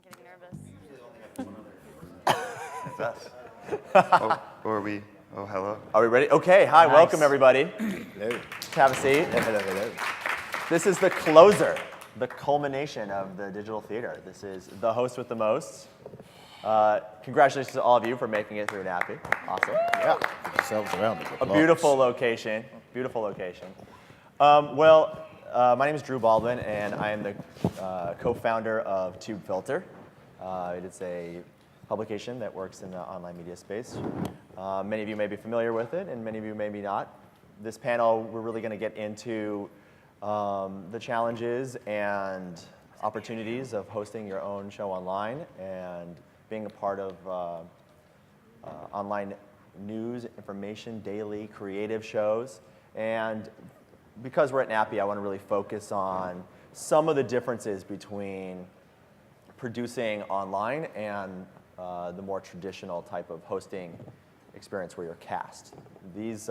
getting nervous. It's us. Oh, or are we? Oh, hello. Are we ready? Okay, hi, Nice. welcome everybody. Hello. Have a seat. Hello, hello. This is the closer, the culmination of the digital theater. This is the host with the most. Congratulations to all of you for making it through NATPE. Awesome. Yeah, put yourselves around. A beautiful location, beautiful location. My name is Drew Baldwin, and I am the co-founder of Tube Filter. It is a publication that works in the online media space. Many of you may be familiar with it, and many of you maybe not. This panel, we're really going to get into the challenges and opportunities of hosting your own show online and being a part of online news, information, daily, creative shows. And because we're at NATPE, I want to really focus on some of the differences between producing online and the more traditional type of hosting experience where you're cast. These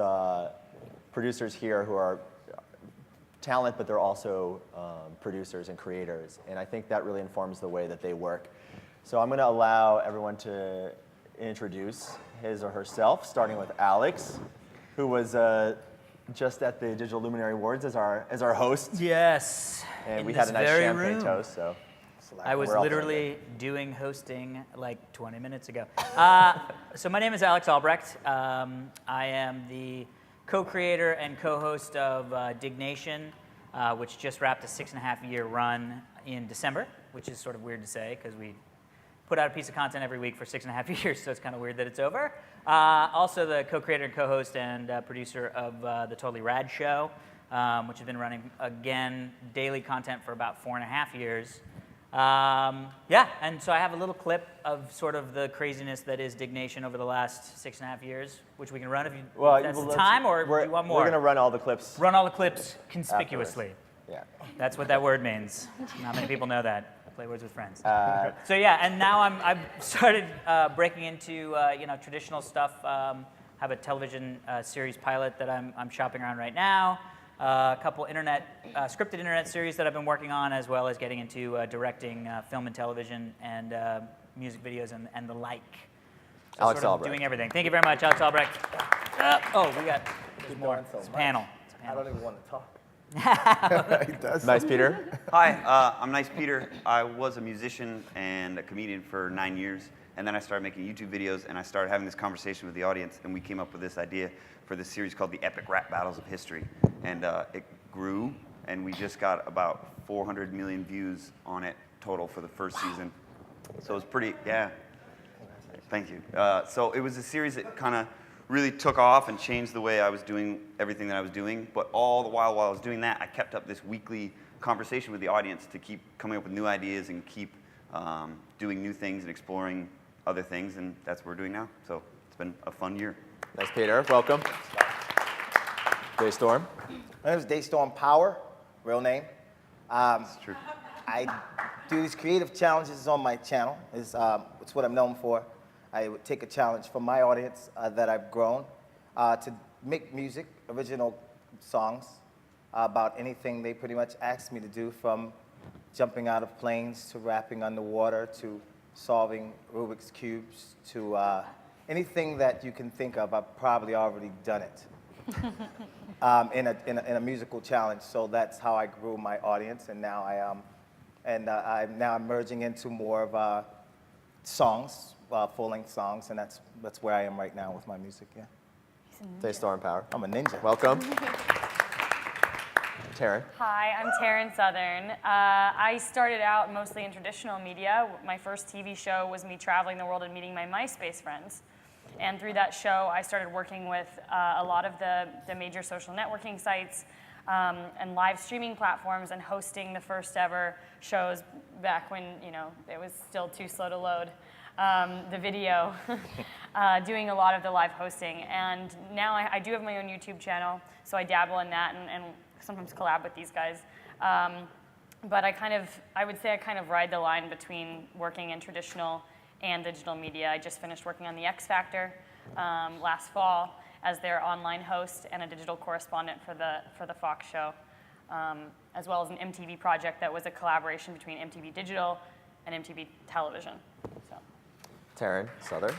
producers here who are talent, but they're also producers and creators, and I think that really informs the way that they work. So I'm going to allow everyone to introduce his or herself, starting with Alex, who was just at the Digital Luminary Awards as our host. Yes. And we had a nice champagne toast, so. I was literally doing hosting like 20 minutes ago. So my name is Alex Albrecht. I am the co-creator and co-host of Dignation, which just wrapped a 6.5-year run in December, which is sort of weird to say because we put out a piece of content every week for 6.5 years, so it's kind of weird that it's over. Also the co-creator and co-host and producer of The Totally Rad Show, which has been running, again, daily content for about 4.5 years. And so I have a little clip of sort of the craziness that is Dignation over the last 6.5 years, which we can run if that's the time, or do you want more? We're going to run all the clips. Run all the clips conspicuously. Yeah. That's what that word means. Not many people know that. Play words with friends. So yeah, and now I've started breaking into traditional stuff. Have a television series pilot that I'm shopping around right now. A couple scripted internet series that I've been working on, as well as getting into directing film and television and music videos and the like. So Alex sort of Albrecht. Doing everything. Thank you very much, Alex Albrecht. There's more. It's a panel. I don't even want to talk. He does. Nice Peter. Hi, I'm Nice Peter. I was a musician and a comedian for 9 years, and then I started making YouTube videos, and I started having this conversation with the audience, and we came up with this idea for this series called the Epic Rap Battles of History. And it grew, and we just got about 400 million views on it total for the first season. So it was pretty, yeah. Thank you. So it was a series that kind of really took off and changed the way I was doing everything that I was doing. But all the while I was doing that, I kept up this weekly conversation with the audience to keep coming up with new ideas and keep doing new things and exploring other things, and that's what we're doing now. So it's been a fun year. Nice Peter. Welcome. Daystorm. My name is Daystorm Power, real name. It's true. I do these creative challenges on my channel. It's what I'm known for. I would take a challenge from my audience that I've grown to make music, original songs about anything they pretty much ask me to do, from jumping out of planes to rapping underwater to solving Rubik's Cubes to anything that you can think of. I've probably already done it in a musical challenge. So that's how I grew my audience, and now I'm merging into more of songs, full-length songs, and that's where I am right now with my music. Yeah. Daystorm Power. I'm a ninja. Welcome. Taryn. Hi, I'm Taryn Southern. I started out mostly in traditional media. My first TV show was me traveling the world and meeting my MySpace friends. And through that show, I started working with a lot of the major social networking sites and live streaming platforms, and hosting the first ever shows back when it was still too slow to load the video, doing a lot of the live hosting. And now I do have my own YouTube channel, so I dabble in that and sometimes collab with these guys. But I would say I kind of ride the line between working in traditional and digital media. I just finished working on The X Factor last fall as their online host and a digital correspondent for the Fox show, as well as an MTV project that was a collaboration between MTV Digital and MTV Television. So. Taryn, Southern.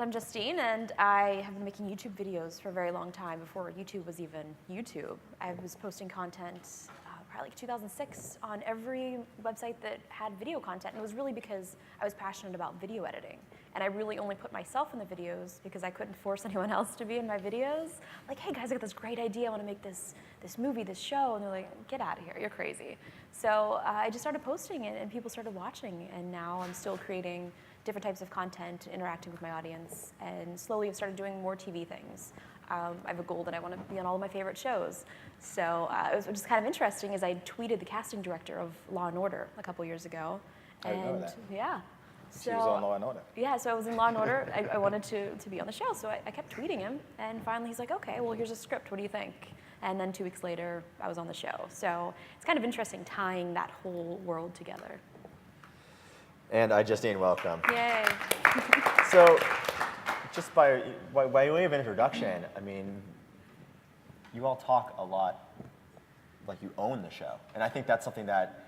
I'm Justine, and I have been making YouTube videos for a very long time, before YouTube was even YouTube. I was posting content probably like 2006 on every website that had video content, and it was really because I was passionate about video editing. And I really only put myself in the videos because I couldn't force anyone else to be in my videos. Like, hey guys, I got this great idea, I want to make this movie, this show, and they're like, get out of here, you're crazy. So I just started posting it, and people started watching, and now I'm still creating different types of content, interacting with my audience, and slowly I've started doing more TV things. I have a goal that I want to be on all of my favorite shows. So it was just kind of interesting as I tweeted the casting director of Law & Order a couple years ago. I didn't know that. Yeah. She was on Law & Order. Yeah, so I was in Law & Order. I wanted to be on the show, so I kept tweeting him. And finally he's like, okay, well, here's a script. What do you think? And then 2 weeks later, I was on the show. So it's kind of interesting tying that whole world together. And Justine, welcome. Yay. So, just by way of introduction, I mean, you all talk a lot like you own the show. And I think that's something that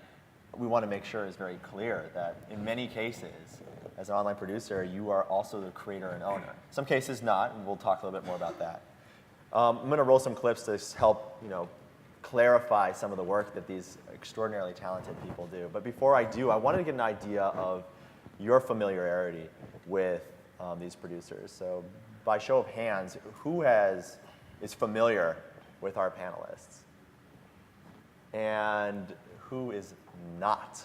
we want to make sure is very clear, that in many cases, as an online producer, you are also the creator and owner. Some cases not, and we'll talk a little bit more about that. I'm going to roll some clips to help, clarify some of the work that these extraordinarily talented people do. But before I do, I wanted to get an idea of your familiarity with these producers. So by show of hands, who is familiar with our panelists? And who is not?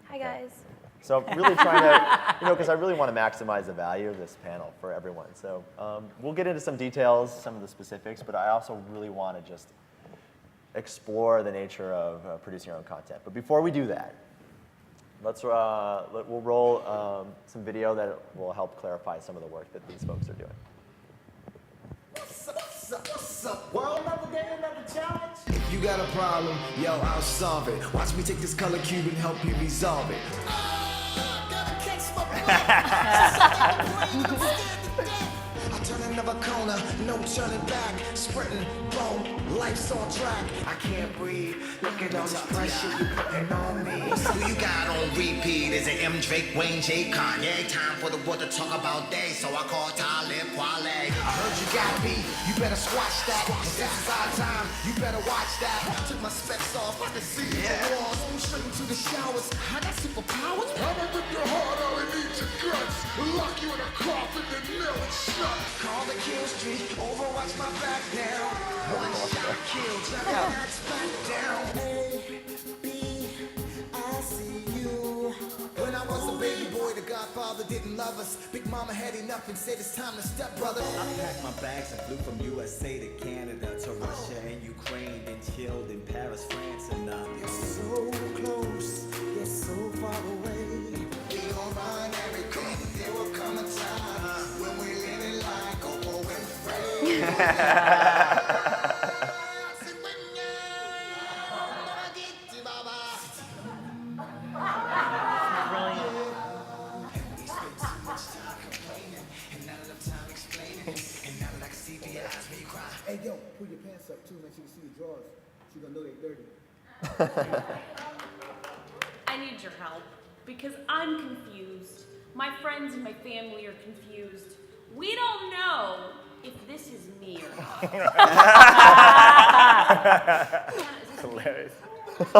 Hi, guys. So really trying to, because I really want to maximize the value of this panel for everyone. So we'll get into some details, some of the specifics, but I also really want to just explore the nature of producing your own content. But before we do that, we'll roll some video that will help clarify some of the work that these folks are doing. What's up, world? Another day, another challenge. If you got a problem, yo, I'll solve it. Watch me take this color cube and help you resolve it. Gotta catch my breath. I turn another corner, no turning back. Sprinting, boom, life's on track. I can't breathe. Look at all this pressure you putting on me. Who you got on repeat? Is it M, Drake, Wayne, J, Kanye? Time for the world to talk about day, so I call Talib Kweli. I heard you got beat, you better squash that. This is our time, you better watch that. Took my specs off, I can see the walls. I'm straight into the showers. I got superpowers. I'ma rip your heart out and eat your guts. Lock you in a coffin and nail it shut. Call the kill streak, overwatch my back now. One shot kill, turn the axe back down. A, B, I see you. When I was a baby boy, the Godfather didn't love us. Big Mama had enough and said it's time to step, brother. I packed my bags and flew from USA to Canada to Russia and Ukraine, then chilled in Paris, France, and You're so close, yet so far away. We gon' run everything. There will come a time when we living like Oprah Winfrey. Hey, yo, pull your pants up too, make sure you see your drawers. She gonna know they dirty. I need your help because I'm confused. My friends and my family are confused. We don't know if this is me or not. Hilarious. He looks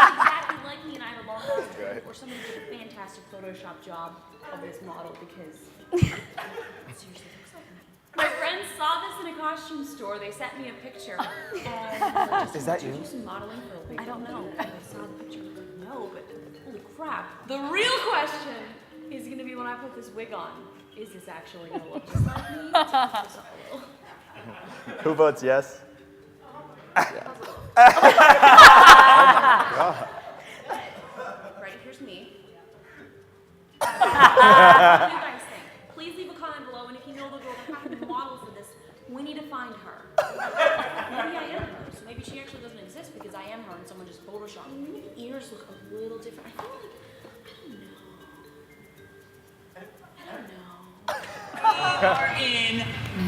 exactly like me and I have a long history. Or someone did a fantastic Photoshop job of this model because it seriously looks like me. My friends saw this in a costume store. They sent me a picture. And Is that you? Did you do some modeling for a wig? I don't know. I saw the picture. I'm like, no, but holy crap. The real question is going to be when I put this wig on. Is this actually going to look just like me? Or just a little? Who votes yes? Right, here's me. What do you guys think? Please leave a comment below, and if you know the girl that happened to model for this, we need to find her. Maybe I am her, so maybe she actually doesn't exist because I someone just Photoshop. Maybe the ears look a little different. I feel like, I don't know. We are in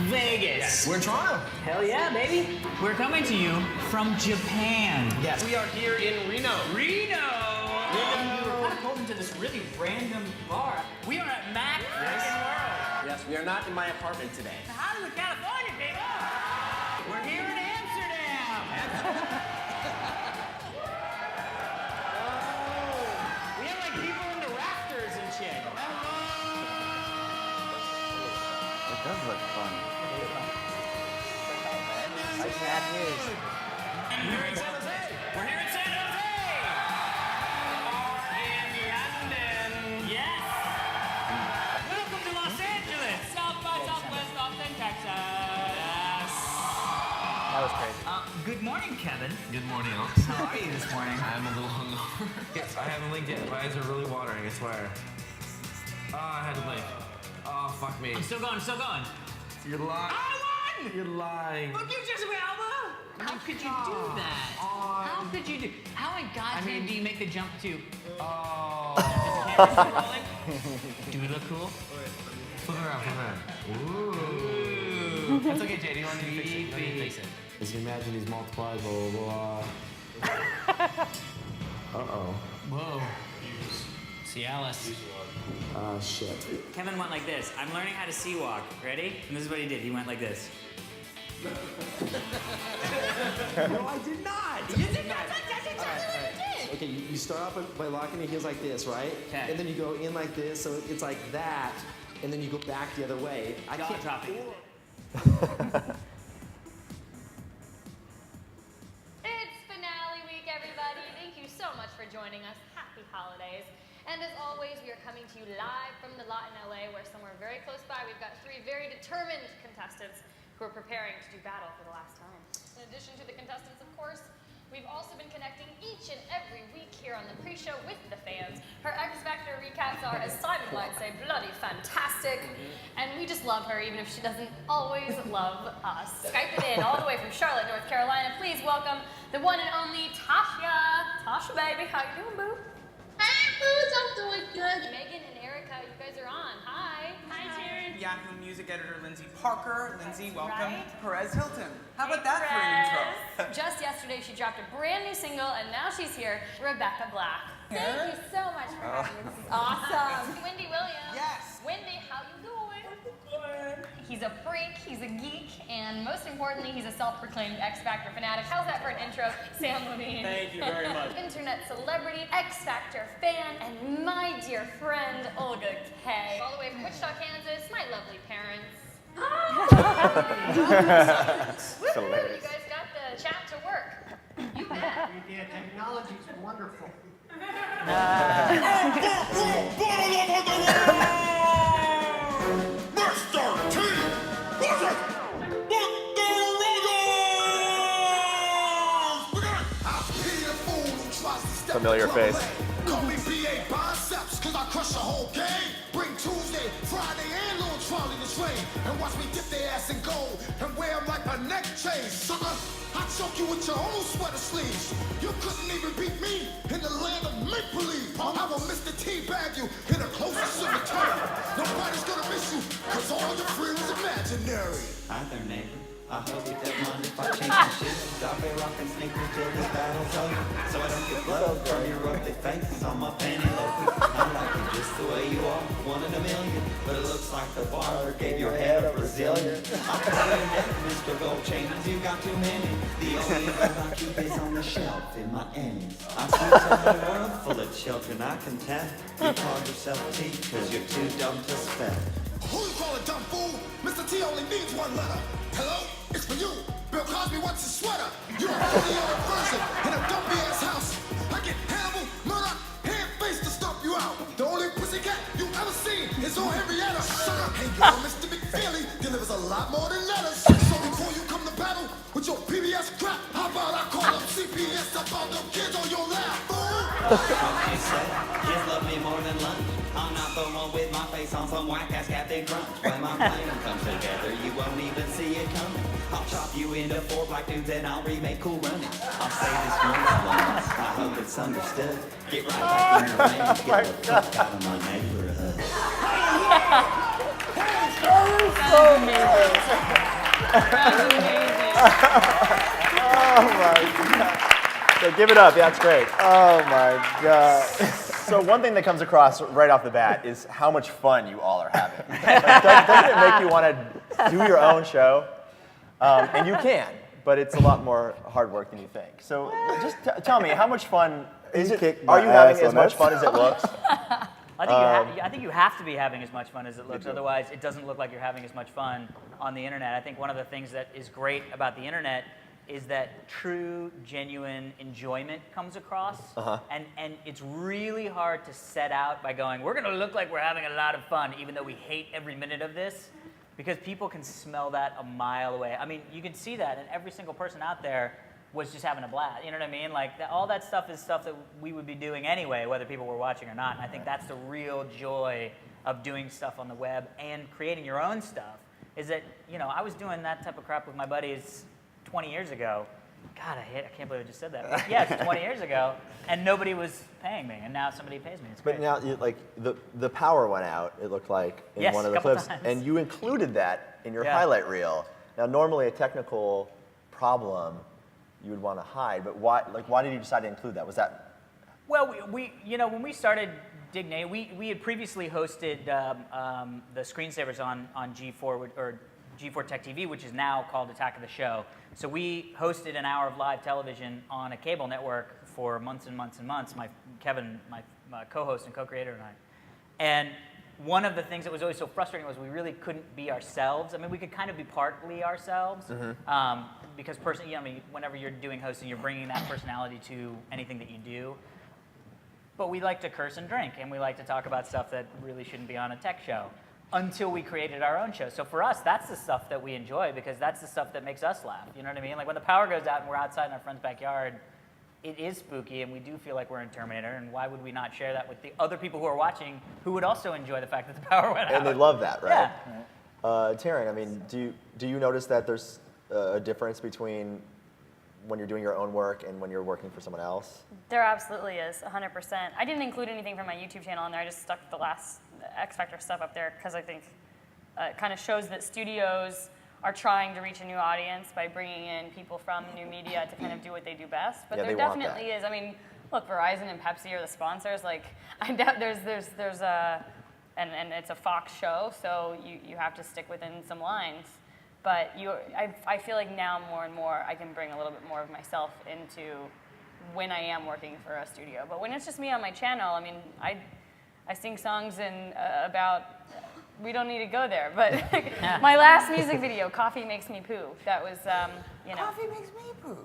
Vegas. We're in Toronto. Hell yeah, baby. We're coming to you from Japan. Yes. We are here in Reno. Reno! And you were kind of pulled into this really random bar. We are at Mac freaking World. Yes, we are not in my apartment today. Hollywood, California, baby. We're here in Amsterdam. We have like people in the rafters and shit. It does look fun. Nice bad news. We're in San Jose. We're here in San Jose. We are in London. Yes. Welcome to Los Angeles. South by Southwest Austin, Texas. That was crazy. Good morning, Kevin. Good morning, Alex. How are you this morning? I'm a little hungover. Yes, I haven't blinked yet. My eyes are really watering, I swear. Oh, I had to blink. Oh, fuck me. I'm still going, still going. You're lying. I won! You're lying. Look, you just Alba! How could you do that? How could you do? How in God's name do you make the jump to? Oh. Is the camera still rolling? Do we look cool? Flip it around, flip it around. Ooh. That's okay, Jay. You don't need to fix it. You don't need to fix it. As you imagine these multiplied, blah, blah, blah. Uh-oh. Whoa. Cialis. Ah, shit. Kevin went like this. I'm learning how to sea walk. Ready? And this is what he did. He went like this. No, I did not. You did not. That's exactly what you did. Okay, you start off by locking your heels like this, right? Okay. And then you go in like this, so it's like that, and then you go back the other way. I Jaw can't dropping. It's finale week, everybody. Thank you so much for joining us. Happy holidays. And as always, we are coming to you live from the lot in LA, where somewhere very close by, we've got 3 very determined contestants who are preparing to do battle for the last time. In addition to the contestants, of course, we've also been connecting each and every week here on the pre-show with the fans. Her X Factor recaps are, as Simon might say, bloody fantastic. And we just love her, even if she doesn't always love us. Skype it in all the way from Charlotte, North Carolina. Please welcome the one and only Tasha. Tasha, baby, how you doing, boo? Hi, Boots, I'm doing good. Megan and Erica, you guys are on. Hi. Hi, Jared. Yahoo music editor Lindsay Parker. Lindsay, welcome. Right? Perez Hilton. How about Hey, that for an intro? Just yesterday, she dropped a brand new single, and now she's here, Rebecca Black. Thank you so much for having me. This is awesome. Wendy Williams. Yes. Wendy, how you doing? Good. He's a freak, he's a geek, and most importantly, he's a self-proclaimed X Factor fanatic. How's that for an intro, Sam Levine? Thank you very much. Internet celebrity, X Factor fan, and my dear friend, Olga Kay. All the way from Wichita, Kansas, my lovely parents. It's hilarious. You guys got the chat to work. You bet. Yeah, technology's wonderful. Familiar face. Call me BA Biceps, cause I crush the whole game. Bring Tuesday, Friday, and Little Charlie to train. And watch me dip their ass in gold and wear them like a neck chain. Sucker, I choke you with your own sweater sleeves. You couldn't even beat me in the land of make-believe. I will Mr. Teabag you in a closest cemetery. Nobody's gonna miss you, cause all your friends imaginary. Hi there, neighbor. I hope you don't mind if I change my shit. I'll be rocking sneakers till this battle's over. So I don't get blood from your ugly faces on my panty loafers. I like you just the way you are, 1 in a million. But it looks like the barber gave your head a Brazilian. I'm telling you, Mr. Gold Chains, you got too many. The only gold I keep is on the shelf in my Emmys. I see a world full of children, I can tell. You call yourself T, cause you're too dumb to spell. Who you call a dumb fool? Mr. T only needs 1 letter. Hello? It's for you. Bill Cosby wants his sweater. You're a 40-year-old version in a dumpy ass house. I get Hannibal, Murdoch, hand-face to stomp you out. The only pussycat you ever seen is on Henrietta. Sucker, hey, yo, Mr. McFeely delivers a lot more than letters. So before you come to battle with your PBS crap, how about I call up CPS about them kids on your lap, fool? What you say? Kids love me more than lunch. I'm not the one with my face on some whack-ass Captain Crunch. When my plan comes together, you won't even see it coming. I'll chop you into 4 black dudes and I'll remake Cool Runnings. I'll say this once, I hope it's understood. Get right back in your lane and get the fuck out of my neighborhood. Oh my God. So give it up. Yeah, that's great. Oh my God. So one thing that comes across right off the bat is how much fun you all are having. Like, doesn't it make you want to do your own show? And you can, but it's a lot more hard work than you think. So just tell me, how much fun is it? Are you having as much fun as it looks? I think you have to be having as much fun as it looks. Otherwise, it doesn't look like you're having as much fun on the internet. I think one of the things that is great about the internet is that true, genuine enjoyment comes across. And it's really hard to set out by going, we're going to look like we're having a lot of fun, even though we hate every minute of this, because people can smell that a mile away. I mean, you can see that, and every single person out there was just having a blast. You know what I mean? Like, all that stuff is stuff that we would be doing anyway, whether people were watching or not. And I think that's the real joy of doing stuff on the web and creating your own stuff, is that, you know, I was doing that type of crap with my buddies 20 years ago. God, I can't believe I just said that. But yeah, it's 20 years ago, and nobody was paying me, and now somebody pays me. It's great. But now, like, the power went out, it looked like, in one of the clips. Times. And you included that in your highlight reel. Now, normally a technical problem you would want to hide, but why did you decide to include that? Was that? Well, we you know, when we started Dig Nate, we had previously hosted the screensavers on G4 or G4 Tech TV, which is now called Attack of the Show. So we hosted an hour of live television on a cable network for months and months and months. Kevin, my co-host and co-creator, and I. And one of the things that was always so frustrating was we really couldn't be ourselves. I mean, we could kind of be partly ourselves, because whenever you're doing hosting, you're bringing that personality to anything that you do. But we like to curse and drink, and we like to talk about stuff that really shouldn't be on a tech show, until we created our own show. So for us, that's the stuff that we enjoy, because that's the stuff that makes us laugh. You know what I mean? Like when the power goes out and we're outside in our friend's backyard, it is spooky, and we do feel like we're in Terminator, and why would we not share that with the other people who are watching, who would also enjoy the fact that the power went out? And they love that, right? Yeah. Taryn, I mean, do you notice that there's a difference between when you're doing your own work and when you're working for someone else? There absolutely is, 100%. I didn't include anything from my YouTube channel in there. I just stuck the last X Factor stuff up there because I think it kind of shows that studios are trying to reach a new audience by bringing in people from new media to kind of do what they do best. But there definitely is. I mean, look, Verizon and Pepsi are the sponsors. Like, I doubt there's a, and it's a Fox show, so you have to stick within some lines. But I feel like now more and more I can bring a little bit more of myself into when I am working for a studio. But when it's just me on my channel, I mean, I sing songs about, we don't need to go there, but my last music video, Coffee Makes Me Poo, that was, Coffee makes me poo.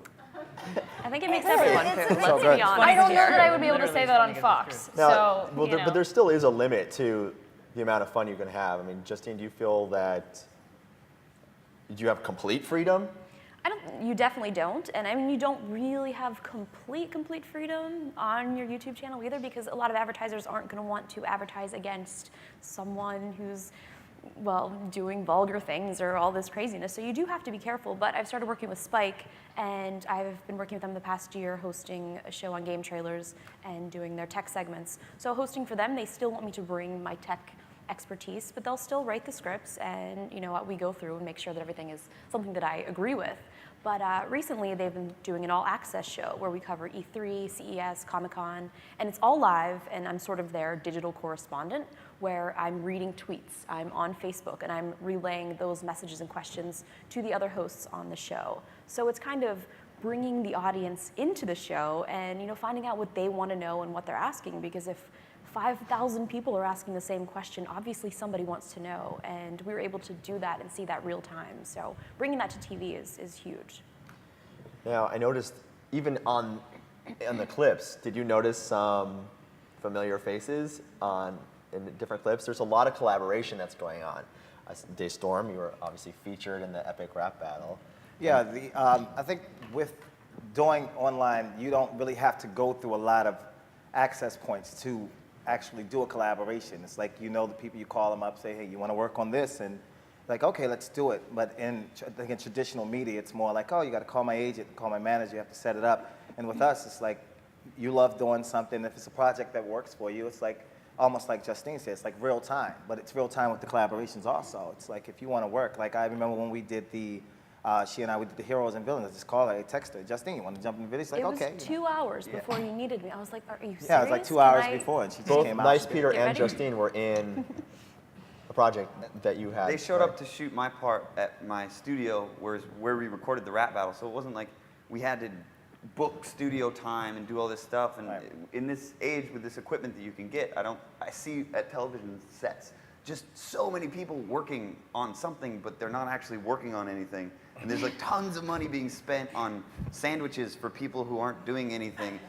I think it makes everyone poo. Let's So be good. honest. I don't know that I would be able to say that on Fox. Now, So, but there still is a limit to the amount of fun you can have. I mean, Justine, do you feel that you have complete freedom? You definitely don't, and I mean, you don't really have complete freedom on your YouTube channel either, because a lot of advertisers aren't going to want to advertise against someone who's, well, doing vulgar things or all this craziness. So you do have to be careful. But I've started working with Spike, and I've been working with them the past year, hosting a show on game trailers and doing their tech segments. So hosting for them, they still want me to bring my tech expertise, but they'll still write the scripts, and we go through and make sure that everything is something that I agree with. But recently, they've been doing an all-access show where we cover E3, CES, Comic-Con, and it's all live, and I'm sort of their digital correspondent, where I'm reading tweets, I'm on Facebook, and I'm relaying those messages and questions to the other hosts on the show. So it's kind of bringing the audience into the show and finding out what they want to know and what they're asking, because if 5,000 people are asking the same question, obviously somebody wants to know, and we were able to do that and see that real time. So bringing that to TV is huge. Now, I noticed even on the clips, did you notice some familiar faces in different clips? There's a lot of collaboration that's going on. Day Storm, you were obviously featured in the Epic Rap Battle. Yeah, I think with doing online, you don't really have to go through a lot of access points to actually do a collaboration. It's like the people, you call them up, say, hey, you want to work on this, and like, okay, let's do it. But I think in traditional media, it's more like, oh, you got to call my agent, call my manager, you have to set it up. And with us, it's like, you love doing something. If it's a project that works for you, it's like, almost like Justine said, it's like real time. But it's real time with the collaborations also. It's like, if you want to work, like I remember when we did she and I, we did the Heroes and Villains. I just called her, I texted her, Justine, you want to jump in the video? She's like, okay. It was 2 hours before you needed me. I was like, are you serious? Yeah, it was like 2 hours before, and she just Both came out. Nice Peter and Justine were in a project that you had. They showed up to shoot my part at my studio, where we recorded the rap battle. So it wasn't like we had to book studio time and do all this stuff. And in this age, with this equipment that you can get, I see at television sets just so many people working on something, but they're not actually working on anything. And there's like tons of money being spent on sandwiches for people who aren't doing anything.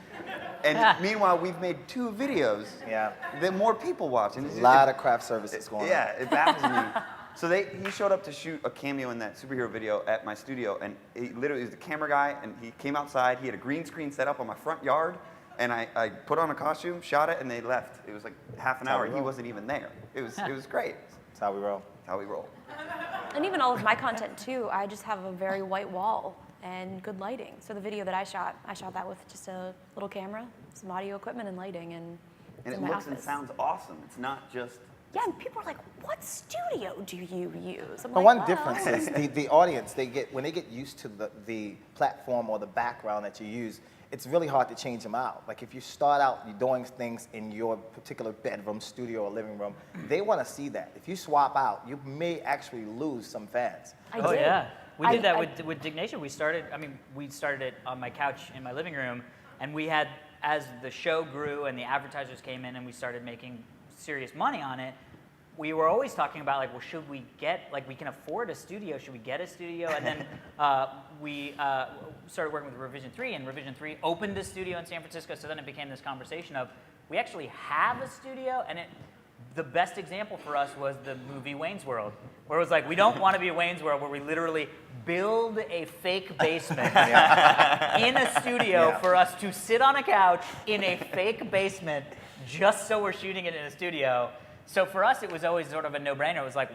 And meanwhile, we've made 2 videos that more people watch. And a lot of craft services going on. Yeah, it baffles me. So he showed up to shoot a cameo in that superhero video at my studio, and he literally was the camera guy, and he came outside. He had a green screen set up on my front yard, and I put on a costume, shot it, and they left. It was like half an hour. He wasn't even there. It was great. That's how we roll. That's how we roll. And even all of my content too, I just have a very white wall and good lighting. So the video that I shot that with just a little camera, some audio equipment and lighting, and it looks and sounds awesome. It's not just... Yeah, and people are like, what studio do you use? I'm But like, one well. difference is the audience, when they get used to the platform or the background that you use, it's really hard to change them out. Like if you start out you're doing things in your particular bedroom, studio, or living room, they want to see that. If you swap out, you may actually lose some fans. Oh yeah, we did that with Dignation. We started it on my couch in my living room, and we had, as the show grew and the advertisers came in and we started making serious money on it, we were always talking about like, well, should we get, like, we can afford a studio, should we get a studio? And then we started working with Revision 3, and Revision 3 opened a studio in San Francisco, so then it became this conversation of, we actually have a studio, and the best example for us was the movie Wayne's World, where it was like, we don't want to be a Wayne's World, where we literally build a fake basement in a studio for us to sit on a couch in a fake basement just so we're shooting it in a studio. So for us, it was always sort of a no-brainer. It was like,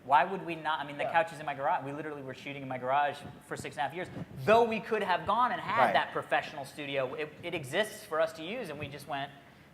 why would we not? I mean, the couch is in my garage. We literally were shooting in my garage for 6.5 years. Though we could have gone and had that professional studio, it exists for us to use, and we just went,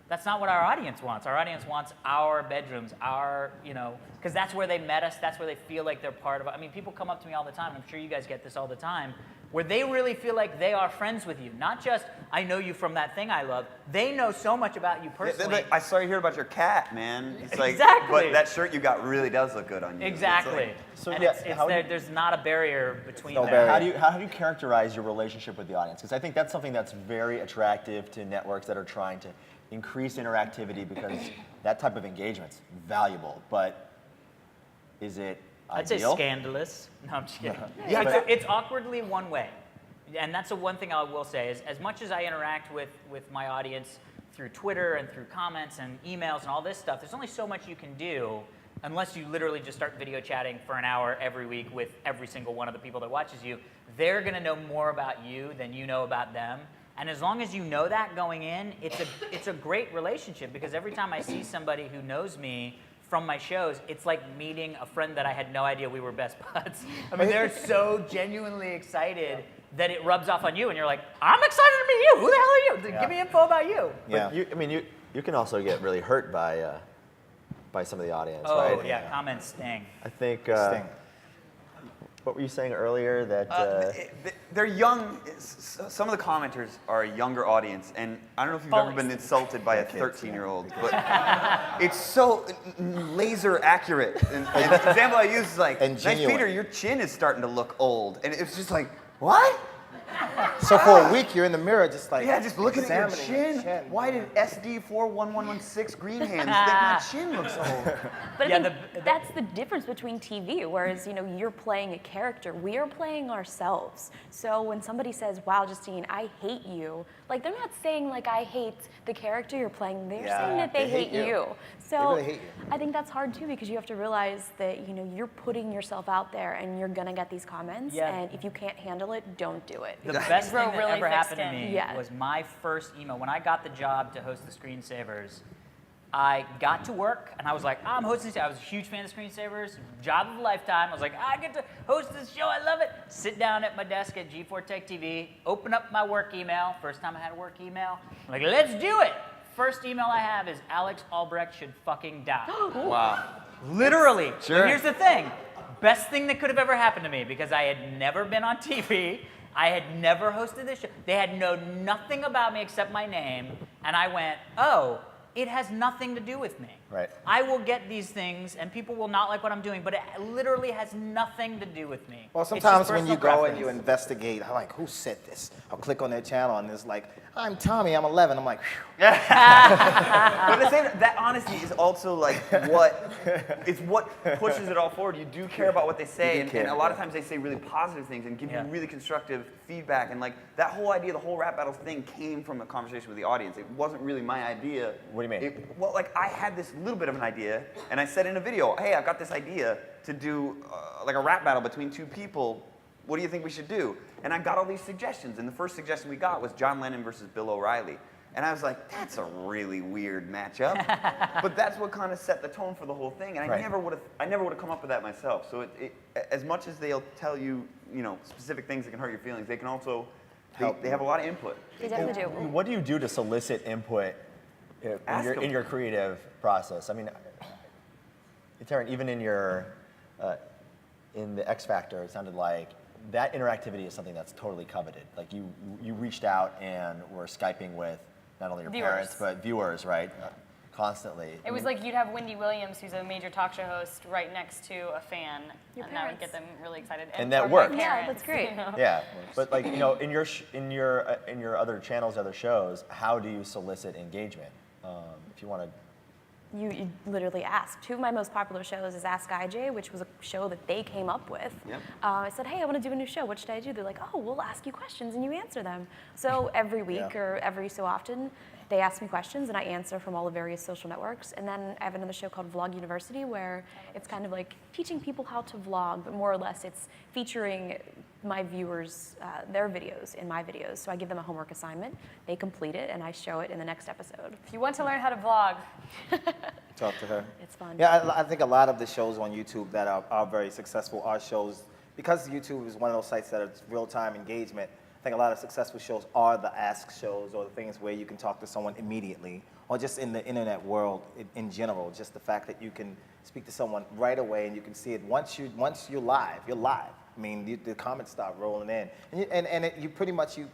that's not what our audience wants. Our audience wants our bedrooms, because that's where they met us, that's where they feel like they're part of it. I mean, people come up to me all the time, I'm sure you guys get this all the time, where they really feel like they are friends with you. Not just, I know you from that thing I love. They know so much about you personally. Yeah, I saw you hear about your cat, man. It's like, exactly. But that shirt you got really does look good on you. Exactly. So and yeah, there's not a barrier between them. How do you characterize your relationship with the audience? Because I think that's something that's very attractive to networks that are trying to increase interactivity, because that type of engagement's valuable. But is it I'd ideal? say scandalous. No, I'm just kidding. Yeah, it's awkwardly one way. And that's the one thing I will say is, as much as I interact with my audience through Twitter and through comments and emails and all this stuff, there's only so much you can do unless you literally just start video chatting for an hour every week with every single one of the people that watches you. They're going to know more about you than you know about them. And as long as you know that going in, it's a great relationship, because every time I see somebody who knows me from my shows, it's like meeting a friend that I had no idea we were best buds. I mean, they're so genuinely excited that it rubs off on you, and you're like, I'm excited to meet you. Who the hell are you? Give me info about you. Yeah. But you can also get really hurt by some of the audience, right? Oh yeah, comments sting. I think. What were you saying earlier? That they're young. Some of the commenters are a younger audience, and I don't know if you've ever been insulted by a 13-year-old, but it's so laser accurate. And the example I use is like, "Nice Peter, your chin is starting to look old," and it's just like, what? So for a week, you're in the mirror just like, just looking at your examining chin. Why did SD41116 Green Hands think my chin looks old? But I think that's the difference between TV, whereas, you're playing a character. We are playing ourselves. So when somebody says, wow, Justine, I hate you, like, they're not saying, like, I hate the character you're playing. They're saying that they hate you. So they really hate you. I think that's hard, too, because you have to realize that, you're putting yourself out there, and you're going to get these comments. Yeah. And if you can't handle it, don't do it. The best thing that ever happened to me Yeah. was my first email. When I got the job to host the Screensavers, I got to work, and I was like, I'm hosting. I was a huge fan of Screensavers, job of a lifetime. I was like, I get to host this show. I love it. Sit down at my desk at G4 Tech TV, open up my work email. First time I had a work email. I'm like, let's do it. First email I have is Alex Albrecht should fucking die. Wow. Literally. Sure. But here's the thing. Best thing that could have ever happened to me, because I had never been on TV. I had never hosted this show. They had known nothing about me except my name. And I went, oh, it has nothing to do with me. Right. I will get these things, and people will not like what I'm doing, but it literally has nothing to do with me. Well, It's just sometimes when you personal go and you preference. investigate, I'm like, who said this? I'll click on their channel and it's like, I'm Tommy, I'm 11. I'm like, phew. But at the same time, that honesty is also like it's what pushes it all forward. You do care about what they say, and a lot of times they say really positive things and give you really constructive feedback. And like that whole idea, the whole rap battles thing came from a conversation with the audience. It wasn't really my idea. What do you mean? Well, like I had this little bit of an idea, and I said in a video, hey, I've got this idea to do like a rap battle between two people. What do you think we should do? And I got all these suggestions, and the first suggestion we got was John Lennon versus Bill O'Reilly. And I was like, that's a really weird matchup. But that's what kind of set the tone for the whole thing. And I never would have come up with that myself. So as much as they'll tell you, you know, specific things that can hurt your feelings, they can also they have a lot of input. They definitely do. What do you do to solicit input in your creative process? I mean, Taryn, even in your in the X Factor, it sounded like that interactivity is something that's totally coveted. Like you reached out and were Skyping with not only your parents but viewers, right? Constantly. It was like you'd have Wendy Williams, who's a major talk show host, right next to a fan, Your and that would parents. get them really excited. And that or my worked. Yeah, parents, that's great. you know? Yeah, but like, you know, in your other channels, other shows, how do you solicit engagement? If you want to. You literally ask. Two of my most popular shows is Ask IJ, which was a show that they came up with. Yep. I said, hey, I want to do a new show. What should I do? They're like, oh, we'll ask you questions and you answer them. So every week or every so often, they ask me questions and I answer from all the various social networks. And then I have another show called Vlog University where it's kind of like teaching people how to vlog, but more or less it's featuring my viewers, their videos in my videos. So I give them a homework assignment, they complete it, and I show it in the next episode. If you want to learn how to vlog, Talk to her. It's fun. Yeah, I think a lot of the shows on YouTube that are very successful are shows, because YouTube is one of those sites that it's real-time engagement. I think a lot of successful shows are the ask shows or the things where you can talk to someone immediately, or just in the internet world in general, just the fact that you can speak to someone right away and you can see it once you're live, you're live. I mean, the comments start rolling in, and you pretty much you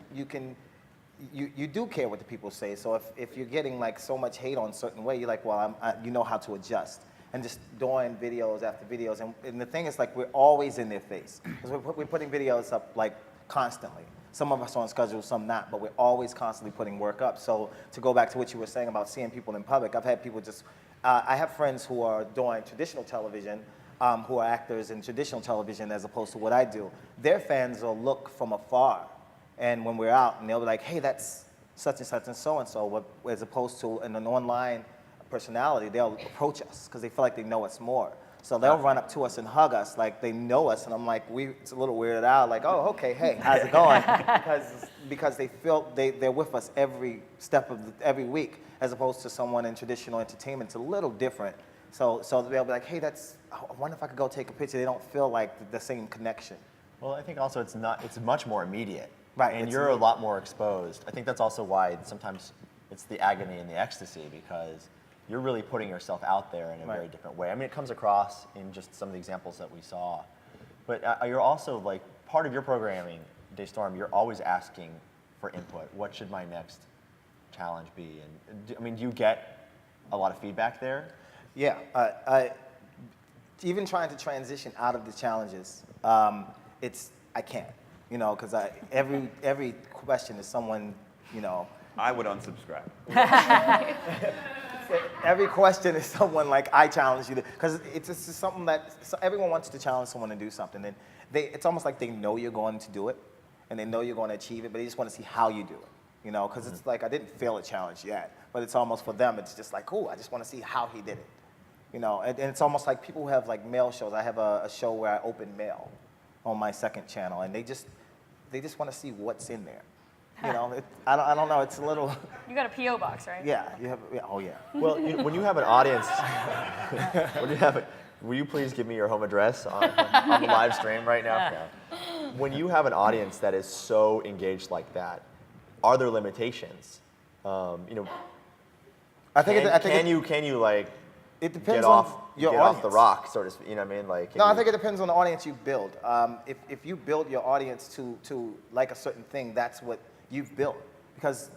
do care what the people say. So if you're getting like so much hate on a certain way, you're like, well, you know how to adjust. And just doing videos after videos, and the thing is, like, we're always in their face because we're putting videos up like constantly. Some of us are on schedule, some not, but we're always constantly putting work up. So to go back to what you were saying about seeing people in public, I've had people just, I have friends who are doing traditional television, who are actors in traditional television as opposed to what I do. Their fans will look from afar, and when we're out, and they'll be like, hey, that's such and such and so, as opposed to in an online personality, they'll approach us because they feel like they know us more. So they'll run up to us and hug us like they know us, and I'm like, it's a little weirded out, like, oh, okay, hey, how's it going? because they feel they're with us every step of every week, as opposed to someone in traditional entertainment. It's a little different. So they'll be like, hey, I wonder if I could go take a picture. They don't feel like the same connection. Well, I think also it's much more immediate. Right. And you're a lot more exposed. I think that's also why sometimes it's the agony and the ecstasy, because you're really putting yourself out there in a very different way. I mean, it comes across in just some of the examples that we saw. But you're also, like, part of your programming, Daystorm, you're always asking for input. What should my next challenge be? And do you get a lot of feedback there? Yeah. Even trying to transition out of the challenges, I can't, you know, because every question is someone, you know. I would unsubscribe. Every question is someone like, I challenge you, because it's just something that everyone wants to challenge someone to do something, and it's almost like they know you're going to do it, and they know you're going to achieve it, but they just want to see how you do it, you know, because it's like, I didn't fail a challenge yet, but it's almost for them, it's just like, cool, I just want to see how he did it, you know, and it's almost like people who have like mail shows. I have a show where I open mail on my second channel, and they just want to see what's in there. You know, I don't know. It's a little. You got a PO box, right? Yeah. You have. Yeah, oh yeah. Well, when you have an audience, will you please give me your home address on the live stream right now? Yeah. When you have an audience that is so engaged like that, are there limitations? You know, can you like it depends get on off your get audience. off the rock, so to speak? You know what I mean? Like No, I think it depends on the audience you build. If you build your audience to like a certain thing, that's what you've built. Because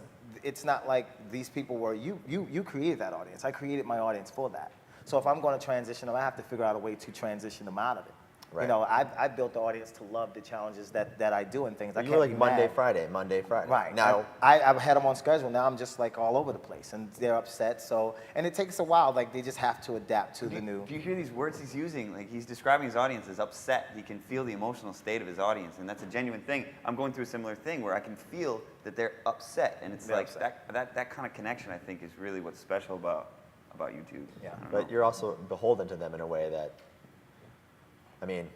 it's not like these people were, you created that audience. I created my audience for that. So if I'm going to transition them, I have to figure out a way to transition them out of it. Right. You know, I built the audience to love the challenges that I do and things. I you can't were like be Monday, mad. Friday. Right. Now I've had them on schedule. Now I'm just like all over the place, and they're upset. So, and it takes a while. Like they just have to adapt to the new. If you hear these words he's using, like he's describing his audience as upset. He can feel the emotional state of his audience, and that's a genuine thing. I'm going through a similar thing where I can feel that they're upset, and it's like that kind of connection. I think is really what's special about YouTube. Yeah. But you're also beholden to them in a way that, I mean,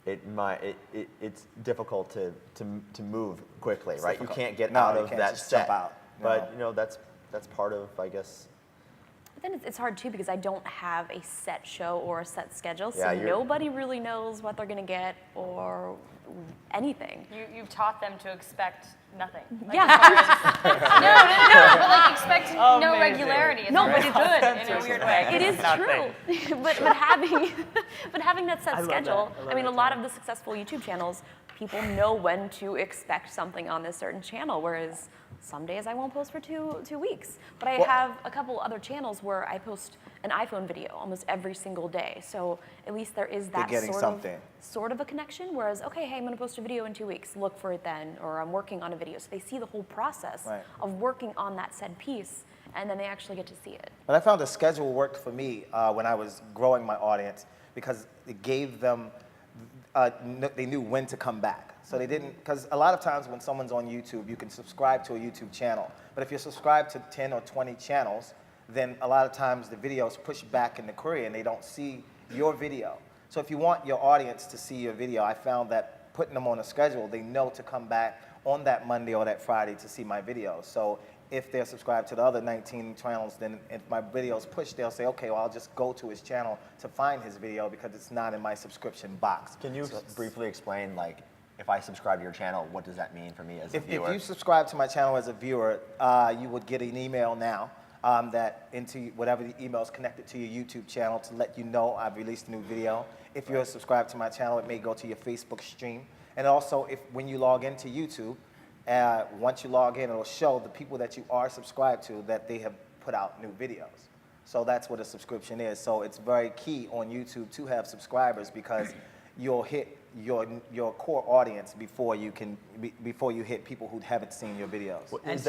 it's difficult to move quickly, right? You can't get out of that set. But you know that's part of, I guess. But then it's hard too because I don't have a set show or a set schedule, so Yeah, nobody really knows what they're gonna get or anything. You've taught them to expect nothing. Like, Yeah. No, but like expect no Amazing. regularity. It's No, really but good in a weird way. It is true, but having that set schedule. I mean, a lot of the successful YouTube channels, people know when to expect something on this certain channel, whereas some days I won't post for two weeks. But I have a couple other channels where I post an iPhone video almost every single day. So at least there is that sort of a connection. Whereas, okay, hey, I'm gonna post a video in 2 weeks. Look for it then, or I'm working on a video. So they see the whole process of working on that said piece, and then they actually get to see it. But I found the schedule worked for me when I was growing my audience because it gave them, they knew when to come back. So they didn't, because a lot of times when someone's on YouTube, you can subscribe to a YouTube channel. But if you're subscribed to 10 or 20 channels, then a lot of times the videos push back in the career and they don't see your video. So if you want your audience to see your video, I found that putting them on a schedule, they know to come back on that Monday or that Friday to see my videos. So if they're subscribed to the other 19 channels, then if my video's pushed, they'll say, okay, well, I'll just go to his channel to find his video because it's not in my subscription box. Can you briefly explain, like, if I subscribe to your channel, what does that mean for me as a viewer? If you subscribe to my channel as a viewer, you would get an email now that into whatever the email is connected to your YouTube channel to let you know I've released a new video. If you're subscribed to my channel, it may go to your Facebook stream. And also, when you log into YouTube, once you log in, it'll show the people that you are subscribed to that they have put out new videos. So that's what a subscription is. So it's very key on YouTube to have subscribers because you'll hit your core audience before you hit people who haven't seen your videos. Is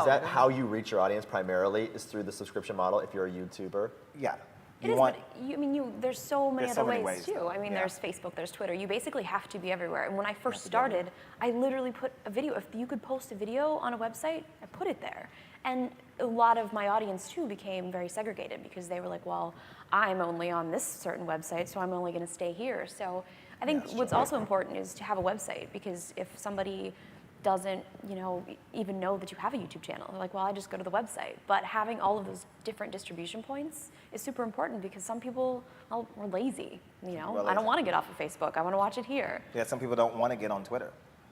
that how you reach your audience primarily, is through the subscription model if you're a YouTuber? Yeah. It is, but there's so many other ways too. I mean, there's Facebook, there's Twitter. You basically have to be everywhere. And when I first started, I literally put a video. If you could post a video on a website, I put it there. And a lot of my audience too became very segregated because they were like, well, I'm only on this certain website, so I'm only going to stay here. So I think what's also important is to have a website because if somebody doesn't, even know that you have a YouTube channel. They're like, well, I just go to the website. But having all of those different distribution points is super important because some people are lazy. I don't want to get off of Facebook. I want to watch it here. Yeah, some people don't want to get on Twitter.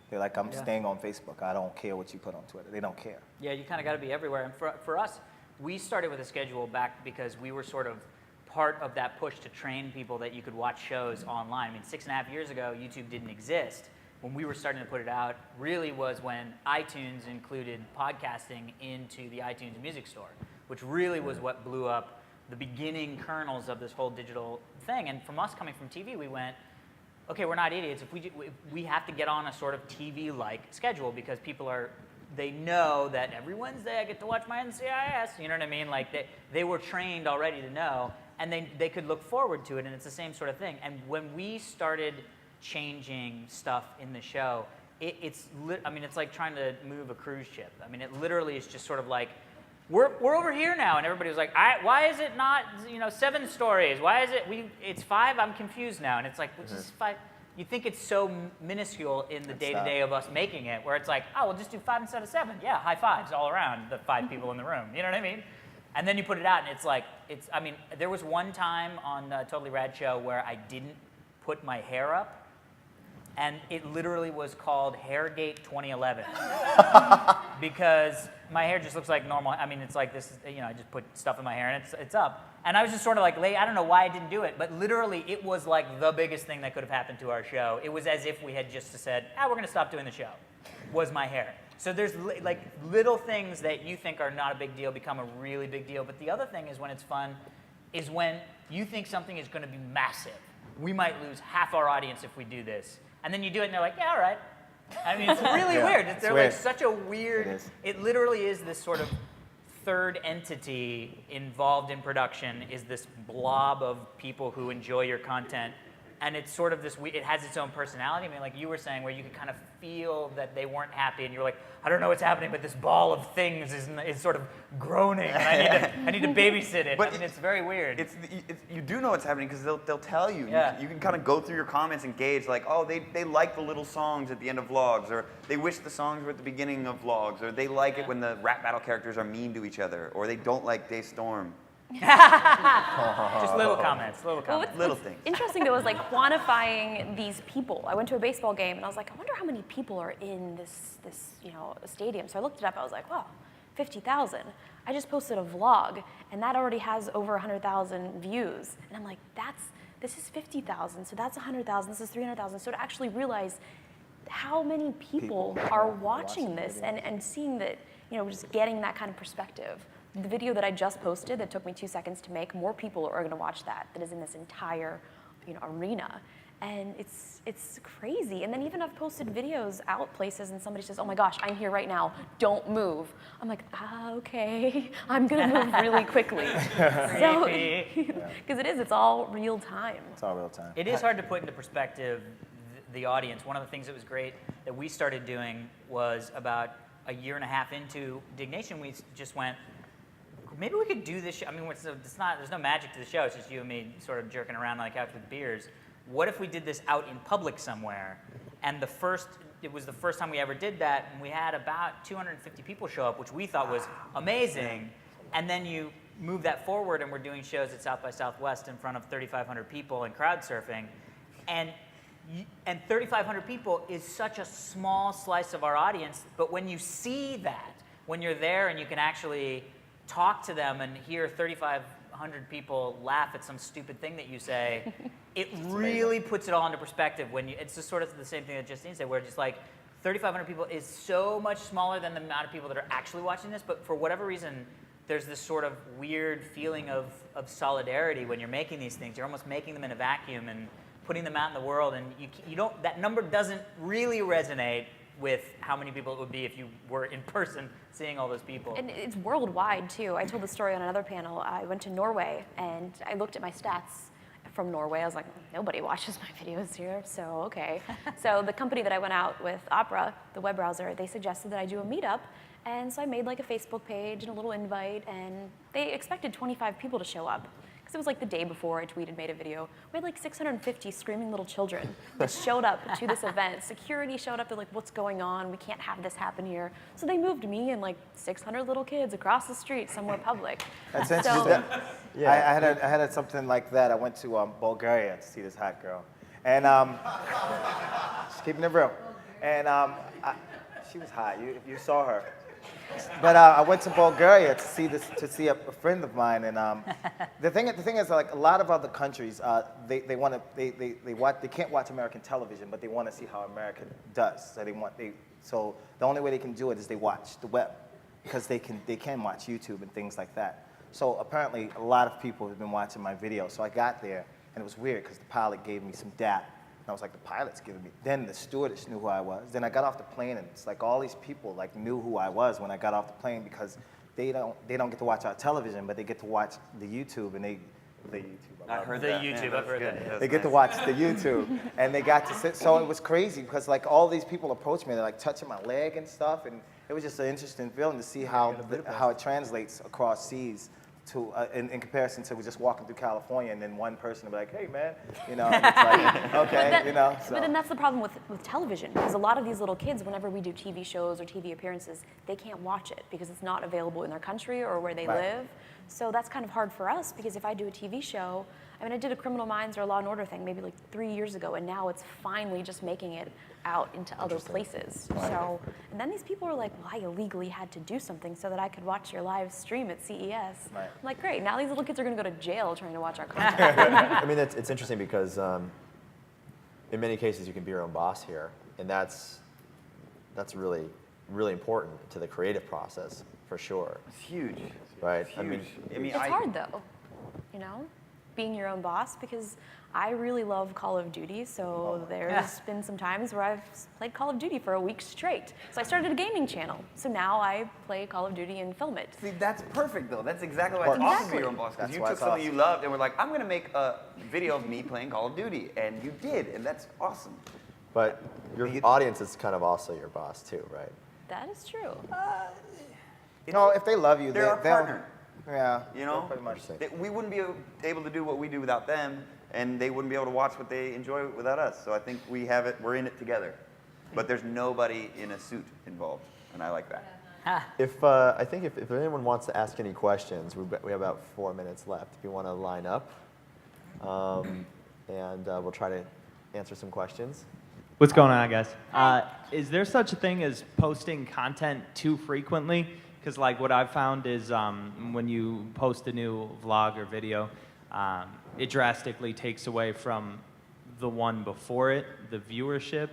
They're like, I'm staying on Facebook. I don't care what you put on Twitter. They don't care. Yeah, you kind of got to be everywhere. And for us, we started with a schedule back because we were sort of part of that push to train people that you could watch shows online. I mean, 6.5 years ago, YouTube didn't exist. When we were starting to put it out really was when iTunes included podcasting into the iTunes Music Store, which really was what blew up the beginning kernels of this whole digital thing. And from us coming from TV, we went, okay, we're not idiots. If we have to get on a sort of TV-like schedule because people they know that every Wednesday I get to watch my NCIS, you know what I mean? Like they were trained already to know, and they could look forward to it, and it's the same sort of thing. And when we started changing stuff in the show, it's like trying to move a cruise ship. I mean, it literally is just sort of like, we're over here now, and everybody was like, why is it not 7 stories? Why is it it's 5? I'm confused now, and it's like, which is 5? you think it's so minuscule in the day-to-day of us making it, where it's like, oh, we'll just do 5 instead of 7. Yeah, high fives all around the 5 people in the room. You know what I mean? And then you put it out, and it's like, I mean, there was one time on the Totally Rad show where I didn't put my hair up, and it literally was called Hairgate 2011. Because my hair just looks like normal. I mean, it's like this, I just put stuff in my hair, and it's up. And I was just sort of like, I don't know why I didn't do it, but literally it was like the biggest thing that could have happened to our show. It was as if we had just said, we're going to stop doing the show, was my hair. So there's like little things that you think are not a big deal become a really big deal. But the other thing is when it's fun is when you think something is going to be massive. We might lose half our audience if we do this. And then you do it and they're like, yeah, all right. I mean, it's really weird. They're like such a weird, it literally is this sort of third entity involved in production, is this blob of people who enjoy your content. And it's sort of this, it has its own personality. I mean, like you were saying, where you could kind of feel that they weren't happy, and you're like, I don't know what's happening, but this ball of things is sort of groaning, and I need to babysit it. But I mean, it's very weird. You do know what's happening because they'll tell you. Yeah. You can kind of go through your comments and gauge, like, oh, they like the little songs at the end of vlogs, or they wish the songs were at the beginning of vlogs, or they like it when the rap battle characters are mean to each other, or they don't like Dave Storm. Just little comments, little things. Interesting though is like quantifying these people. I went to a baseball game and I was like, I wonder how many people are in this stadium. So I looked it up. I was like, wow, 50,000. I just posted a vlog and that already has over 100,000 views. And I'm like, this is 50,000. So that's 100,000. This is 300,000. So to actually realize how many people are watching this and seeing that, just getting that kind of perspective. The video that I just posted that took me 2 seconds to make, more people are going to watch that is in this entire arena. And it's crazy. And then even I've posted videos out places and somebody says, oh my gosh, I'm here right now, don't move. I'm like, okay, I'm going to move really quickly. Because it's all real time. It's all real time. It is hard to put into perspective the audience. One of the things that was great that we started doing was about a year and a half into Dignation, we just went, maybe we could do this show. I mean, there's no magic to the show. It's just you and me sort of jerking around on the couch with beers. What if we did this out in public somewhere? And it was the first time we ever did that, and we had about 250 people show up, which we thought was amazing. And then you move that forward, and we're doing shows at South by Southwest in front of 3,500 people and crowd surfing. And 3,500 people is such a small slice of our audience, but when you see that, when you're there and you can actually talk to them and hear 3,500 people laugh at some stupid thing that you say, it really puts it all into perspective. It's just sort of the same thing that Justine said, where just like 3,500 people is so much smaller than the amount of people that are actually watching this, but for whatever reason, there's this sort of weird feeling of solidarity when you're making these things. You're almost making them in a vacuum and putting them out in the world, and you don't, that number doesn't really resonate with how many people it would be if you were in person seeing all those people. And it's worldwide too. I told the story on another panel. I went to Norway and I looked at my stats from Norway. I was like, nobody watches my videos here, so okay. So the company that I went out with, Opera, the web browser, they suggested that I do a meetup. And so I made like a Facebook page and a little invite, and they expected 25 people to show up. It was like the day before I made a video. We had like 650 screaming little children that showed up to this event. Security showed up, they're like, what's going on? We can't have this happen here. So they moved me and like 600 little kids across the street somewhere public. That's interesting. I had something like that. I went to Bulgaria to see this hot girl. And she's keeping it real. And she was hot, if you saw her. But I went to Bulgaria to see a friend of mine, and the thing is, like a lot of other countries, they can't watch American television, but they want to see how America does. So the only way they can do it is they watch the web, because they can watch YouTube and things like that. So apparently a lot of people have been watching my video. So I got there, and it was weird because the pilot gave me some dap. And I was like, the pilot's giving me. Then the stewardess knew who I was. Then I got off the plane, and it's like all these people like knew who I was when I got off the plane, because they don't get to watch our television, but they get to watch the YouTube, and I've heard that. They get to watch the YouTube, and they got to sit. So it was crazy because like all these people approached me, they're like touching my leg and stuff, and it was just an interesting feeling to see how it translates across seas to in comparison to just walking through California and then one person will be like, hey man, you know, and it's like, okay, you know. So. But then that's the problem with television, because a lot of these little kids, whenever we do TV shows or TV appearances, they can't watch it because it's not available in their country or where they live. So that's kind of hard for us, because if I do a TV show, I mean, I did a Criminal Minds or a Law and Order thing maybe like 3 years ago, and now it's finally just making it out into other places. So, and then these people are like, well, I illegally had to do something so that I could watch your live stream at CES. I'm like, great, now these little kids are gonna go to jail trying to watch our content. I mean, it's interesting because in many cases you can be your own boss here, and that's really, really important to the creative process, for sure. It's huge. Right? It's huge. I mean, It's hard though, you know, being your own boss, because I really love Call of Duty, so there's been some times where I've played Call of Duty for a week straight. So I started a gaming channel. So now I play Call of Duty and film it. See, that's perfect though. That's exactly why it's awesome to be your own boss. Because you took something you loved and were like, I'm going to make a video of me playing Call of Duty. And you did, and that's awesome. But your audience is kind of also your boss too, right? That is true. You know, if they love you, they're our partner. Yeah, you know, pretty much. We wouldn't be able to do what we do without them, and they wouldn't be able to watch what they enjoy without us. So I think we're in it together. But there's nobody in a suit involved, and I like that. I think if anyone wants to ask any questions, we have about 4 minutes left. If you want to line up, and we'll try to answer some questions. What's going on, guys? Is there such a thing as posting content too frequently? Because like what I've found is when you post a new vlog or video, it drastically takes away from the one before it, the viewership.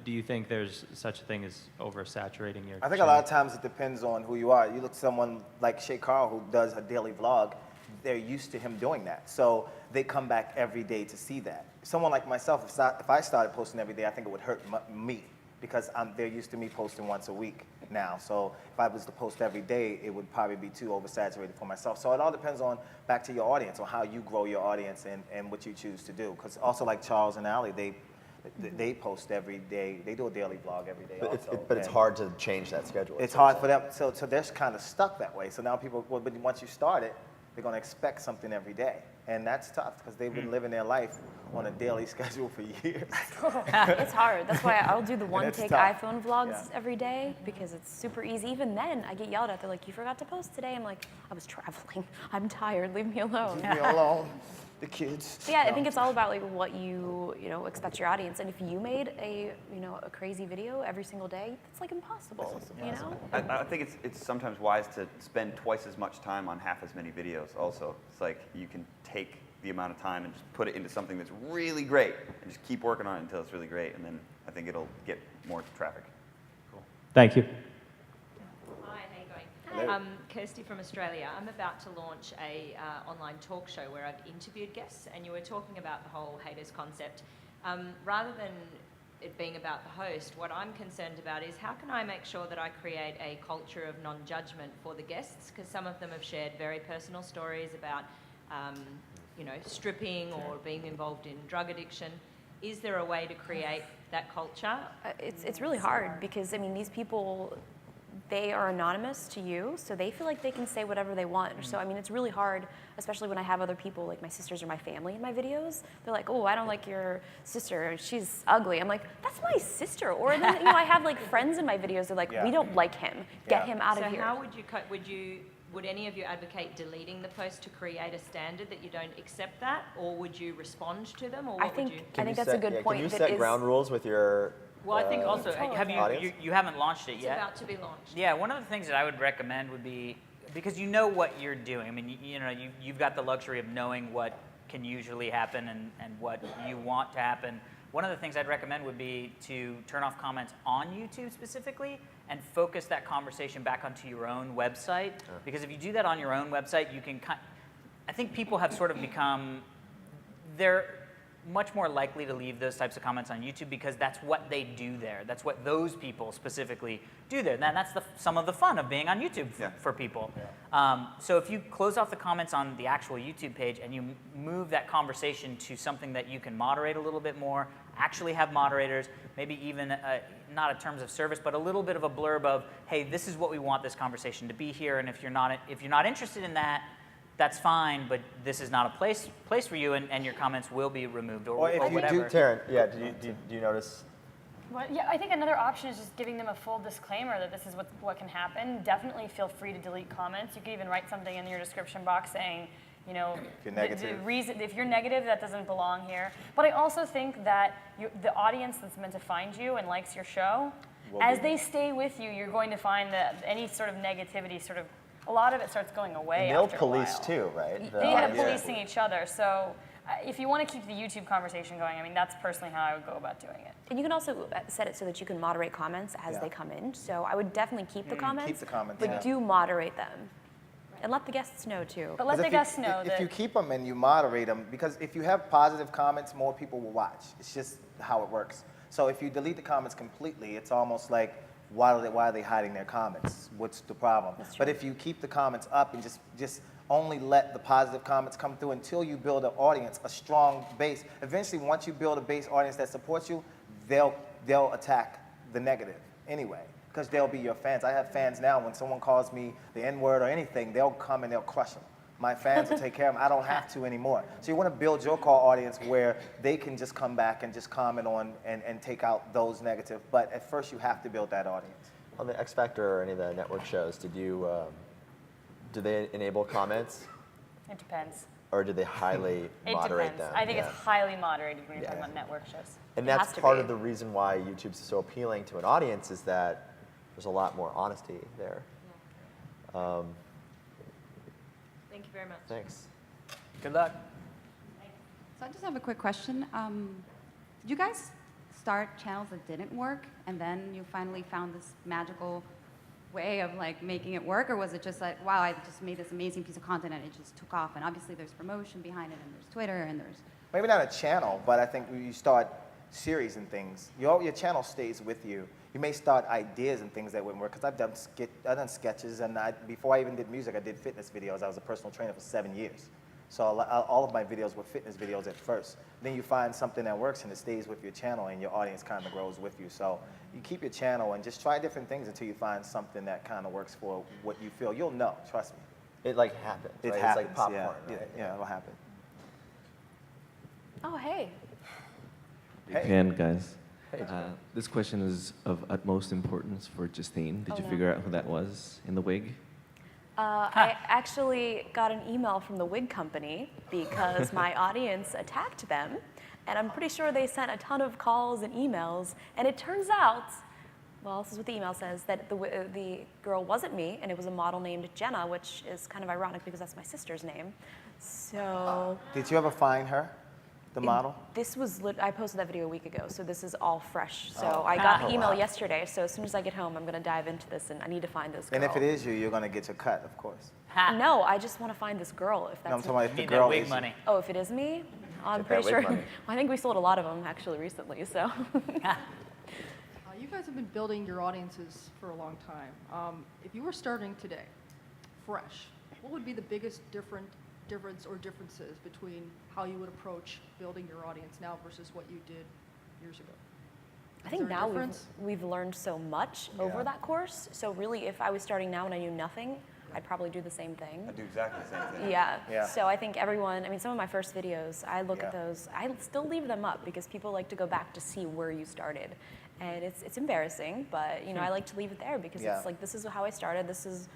Do you think there's such a thing as oversaturating your I think channel? a lot of times it depends on who you are. You look at someone like Shay Carl who does a daily vlog, they're used to him doing that. So they come back every day to see that. Someone like myself, if I started posting every day, I think it would hurt me, because they're used to me posting once a week now. So if I was to post every day, it would probably be too oversaturated for myself. So it all depends on, back to your audience, on how you grow your audience and what you choose to do. Because also like Charles and Ali, they post every day. They do a daily vlog every day also. But it's hard to change that schedule. It's hard for them. So they're kind of stuck that way. So now people, but once you start it, they're going to expect something every day. And that's tough, because they've been living their life on a daily schedule for years. It's hard. That's why I'll do the one-take tough. iPhone vlogs every day, because it's super easy. Even then, I get yelled at. They're like, you forgot to post today. I'm like, I was traveling. I'm tired. Leave me alone. Leave me alone. The kids. But yeah, I think it's all about like what you expect your audience. And if you made a crazy video every single day, it's like impossible. You know. I think it's sometimes wise to spend twice as much time on half as many videos also. It's like you can take the amount of time and just put it into something that's really great and just keep working on it until it's really great, and then I think it'll get more traffic. Cool. Thank you. Hi, how you going? Kirsty from Australia. I'm about to launch a online talk show where I've interviewed guests, and you were talking about the whole haters concept. Rather than it being about the host, what I'm concerned about is how can I make sure that I create a culture of non-judgment for the guests, because some of them have shared very personal stories about stripping or being involved in drug addiction. Is there a way to create that culture? It's really hard, because I mean, these people, they are anonymous to you, so they feel like they can say whatever they want. So I mean, it's really hard, especially when I have other people like my sisters or my family in my videos. They're like, oh, I don't like your sister, she's ugly. I'm like, that's my sister. Or then I have like friends in my videos. They're like, we don't like him. Get him out of here. So how would you would any of you advocate deleting the post to create a standard that you don't accept that, or would you respond to them, or what would you? I think that's a good point. Can you set ground rules with your? Well, I think also, you haven't launched it It's yet? about to be launched. Yeah, one of the things that I would recommend would be, because you know what you're doing. I mean, you've got the luxury of knowing what can usually happen and what you want to happen. One of the things I'd recommend would be to turn off comments on YouTube specifically and focus that conversation back onto your own website. Because if you do that on your own website, you can I think people have sort of become, they're much more likely to leave those types of comments on YouTube because that's what they do there. That's what those people specifically do there. And that's some of the fun of being on YouTube for people. So if you close off the comments on the actual YouTube page and you move that conversation to something that you can moderate a little bit more, actually have moderators, maybe even not a terms of service, but a little bit of a blurb of, hey, this is what we want this conversation to be here, and if you're not interested in that, that's fine, but this is not a place for you, and your comments will be removed or if you whatever. Taryn, yeah, do you notice? Well, yeah, I think another option is just giving them a full disclaimer that this is what can happen. Definitely feel free to delete comments. You can even write something in your description box saying, you know, if you're negative. the reason, if you're negative, that doesn't belong here. But I also think that the audience that's meant to find you and likes your show, as they stay with you, you're going to find that any sort of negativity a lot of it starts going away. And they'll after a police while. too, right? They end up policing each other. So if you want to keep the YouTube conversation going, I mean, that's personally how I would go about doing it. And you can also set it so that you can moderate comments as they come in. So I would definitely keep the comments. Keep the comments, but do moderate them. And let the guests know too. But let the guests know if you keep them and you moderate them, because if you have positive comments, more people will watch. It's just how it works. So if you delete the comments completely, it's almost like, why are they hiding their comments? What's the problem? But if you keep the comments up and just only let the positive comments come through until you build an audience, a strong base. Eventually, once you build a base audience that supports you, they'll attack the negative anyway, because they'll be your fans. I have fans now. When someone calls me the N-word or anything, they'll come and they'll crush them. My fans will take care of them. I don't have to anymore. So you want to build your core audience where they can just come back and just comment on and take out those negative. But at first, you have to build that audience. On the X Factor or any of the network shows, do they enable comments? It depends. Or do they highly moderate them? I think it's highly moderated when you're talking about network shows. And that's part of the reason why YouTube's so appealing to an audience is that there's a lot more honesty there. Thank you very much. Thanks. Good luck. So I just have a quick question. Did you guys start channels that didn't work, and then you finally found this magical way of like making it work, or was it just like, wow, I just made this amazing piece of content and it just took off? And obviously there's promotion behind it, and there's Twitter, and there's Maybe not a channel, but I think when you start series and things, your channel stays with you. You may start ideas and things that wouldn't work, because I've done sketches, and before I even did music, I did fitness videos. I was a personal trainer for 7 years. So all of my videos were fitness videos at first. Then you find something that works and it stays with your channel, and your audience kind of grows with you. So you keep your channel and just try different things until you find something that kind of works for what you feel. You'll know, trust me. It like happens, It right? happens, It's like popcorn, yeah, right? yeah, it'll happen. Oh, hey. And guys, Hey. this question is of utmost importance for Justine. Did Oh, you no. figure out who that was in the wig? I actually got an email from the wig company because my audience attacked them, and I'm pretty sure they sent a ton of calls and emails, and it turns out, well, this is what the email says, that the girl wasn't me, and it was a model named Jenna, which is kind of ironic because that's my sister's name. So Did you ever find her, the model? this was, I posted that video a week ago, so this is all fresh. So Oh. I got the Oh, email wow. yesterday, so as soon as I get home, I'm gonna dive into this, and I need to find this girl. And if it is you, you're going to get your cut, of course. No, I just want to find this girl. If that's No, I'm talking about if the Need girl that wig is money. Oh, if it is me, I'm Get pretty that sure. wig money. I think we sold a lot of them actually recently. So. You guys have been building your audiences for a long time. If you were starting today, fresh, what would be the biggest difference or differences between how you would approach building your audience now versus what you did years ago? I think Is there a now difference? we've learned so much over that course. So really, if I was starting now and I knew nothing, I'd probably do the same thing. I do exactly the same thing. Yeah. So I think everyone, I mean, some of my first videos, I look at those, I still leave them up because people like to go back to see where you started. And it's embarrassing, but you know, I like to leave it there because it's like, this is how I started, this is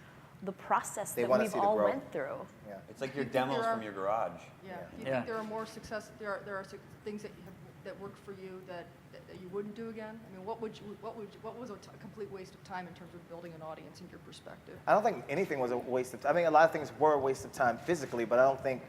the process They that wanna we've see the all growth. went through. Yeah. It's like your Do you think demos there from are- your garage. Yeah. Do you think there are more success? There are things that worked for you that you wouldn't do again? I mean, what was a complete waste of time in terms of building an audience in your perspective? I don't think anything was a waste of time. I mean, a lot of things were a waste of time physically, but I don't think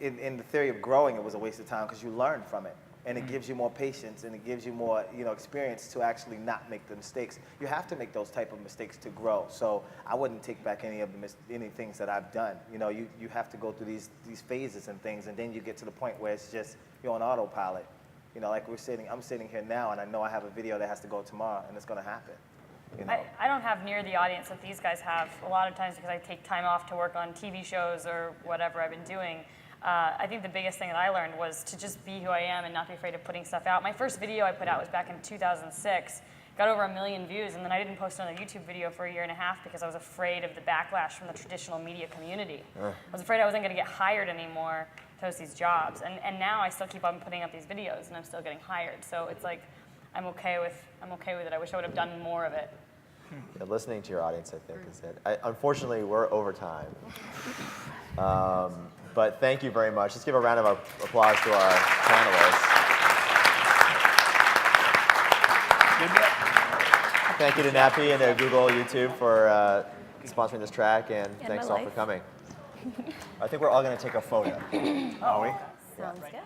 in the theory of growing it was a waste of time because you learn from it. And it gives you more patience and it gives you more experience to actually not make the mistakes. You have to make those type of mistakes to grow. So I wouldn't take back any things that I've done. You have to go through these phases and things, and then you get to the point where it's just you're on autopilot. Like I'm sitting here now, and I know I have a video that has to go tomorrow, and it's going to happen. I don't have near the audience that these guys have a lot of times because I take time off to work on TV shows or whatever I've been doing. I think the biggest thing that I learned was to just be who I am and not be afraid of putting stuff out. My first video I put out was back in 2006. got over 1 million views, and then I didn't post another YouTube video for 1.5 years because I was afraid of the backlash from the traditional media community. I was afraid I wasn't going to get hired anymore to host these jobs, and now I still keep on putting up these videos, and I'm still getting hired. So it's like I'm okay with it. I wish I would have done more of it. Yeah, listening to your audience, I think, is it. Unfortunately, we're over time. But thank you very much. Let's give a round of applause to our panelists. Thank you to NATPE and to Google, YouTube for sponsoring this track, and thanks all for coming. I think we're all going to take a photo. Are we? Sounds good.